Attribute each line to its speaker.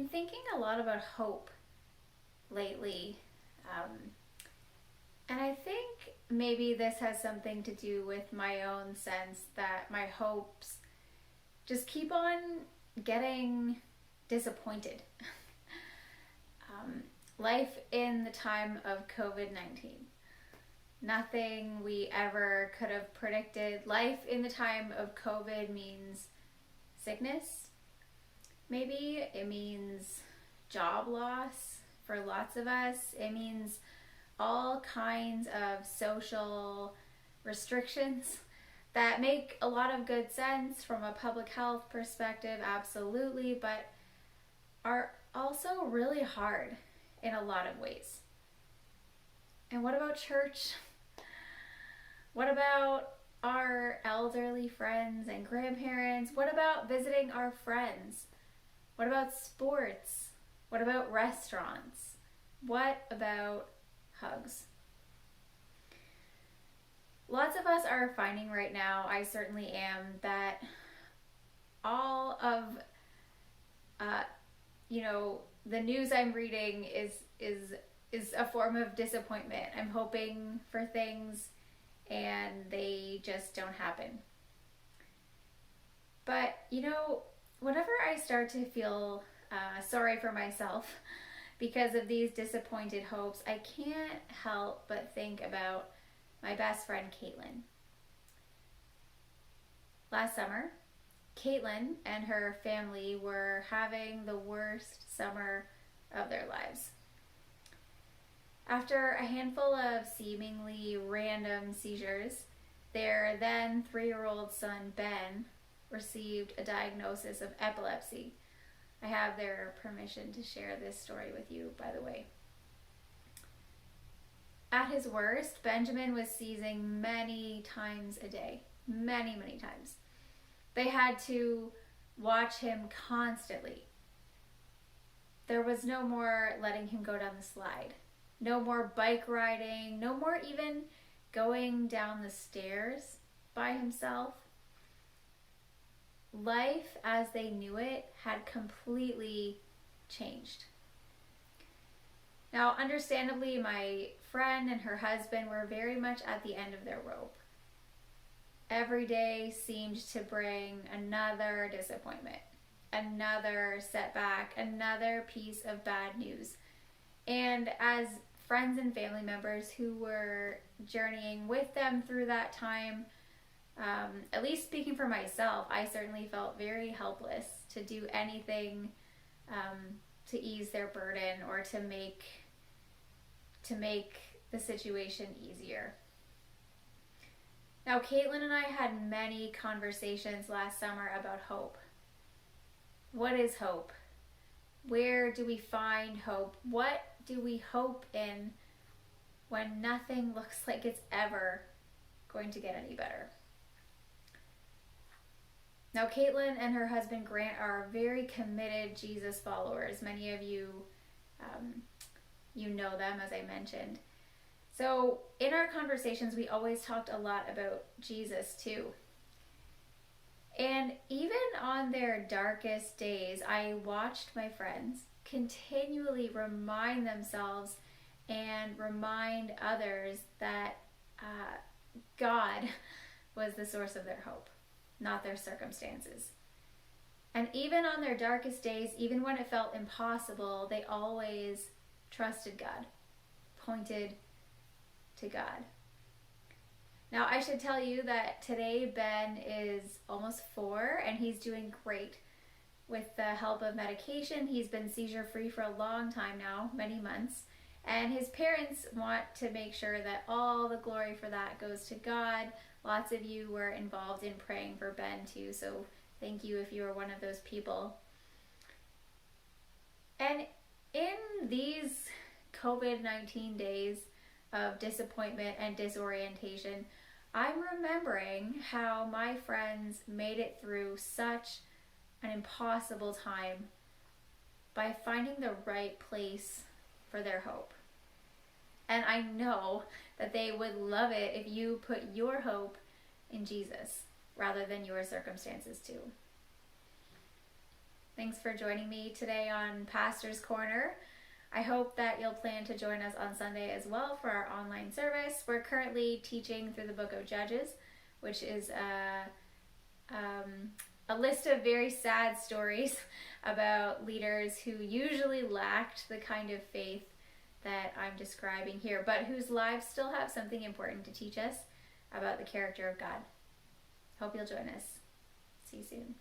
Speaker 1: been thinking a lot about hope lately. Um, and I think maybe this has something to do with my own sense that my hopes just keep on getting disappointed. Life in the time of COVID-19. Nothing we ever could have predicted. Life in the time of COVID means sickness, maybe. It means job loss for lots of us. It means all kinds of social restrictions that make a lot of good sense from a public health perspective, absolutely, but are also really hard in a lot of ways. And what about church? What about our elderly friends and grandparents? What about visiting our friends? What about sports? What about restaurants? What about hugs? Lots of us are finding right now, I certainly am, that all of the news I'm reading is a form of disappointment. I'm hoping for things and they just don't happen. But whenever I start to feel sorry for myself because of these disappointed hopes, I can't help but think about my best friend Caitlin. Last summer, Caitlin and her family were having the worst summer of their lives. After a handful of seemingly random seizures, their then 3-year-old son Ben received a diagnosis of epilepsy. I have their permission to share this story with you, by the way. At his worst, Benjamin was seizing many times a day. Many, many times. They had to watch him constantly. There was no more letting him go down the slide. No more bike riding. No more even going down the stairs by himself. Life as they knew it had completely changed. Now, understandably, my friend and her husband were very much at the end of their rope. Every day seemed to bring another disappointment, another setback, another piece of bad news. And as friends and family members who were journeying with them through that time, at least speaking for myself, I certainly felt very helpless to do anything to ease their burden or to make the situation easier. Now, Caitlin and I had many conversations last summer about hope. What is hope? Where do we find hope? What do we hope in when nothing looks like it's ever going to get any better? Now, Caitlin and her husband Grant are very committed Jesus followers. Many of you, you know them, as I mentioned. So in our conversations, we always talked a lot about Jesus too. And even on their darkest days, I watched my friends continually remind themselves and remind others that God was the source of their hope, not their circumstances. And even on their darkest days, even when it felt impossible, they always trusted God, pointed to God. Now, I should tell you that today Ben is almost 4 and he's doing great. With the help of medication, he's been seizure-free for a long time now, many months. And his parents want to make sure that all the glory for that goes to God. Lots of you were involved in praying for Ben too, so thank you if you are one of those people. And in these COVID-19 days of disappointment and disorientation, I'm remembering how my friends made it through such an impossible time by finding the right place for their hope. And I know that they would love it if you put your hope in Jesus rather than your circumstances too. Thanks for joining me today on Pastor's Corner. I hope that you'll plan to join us on Sunday as well for our online service. We're currently teaching through the book of Judges, which is a list of very sad stories about leaders who usually lacked the kind of faith that I'm describing here, but whose lives still have something important to teach us about the character of God. Hope you'll join us. See you soon.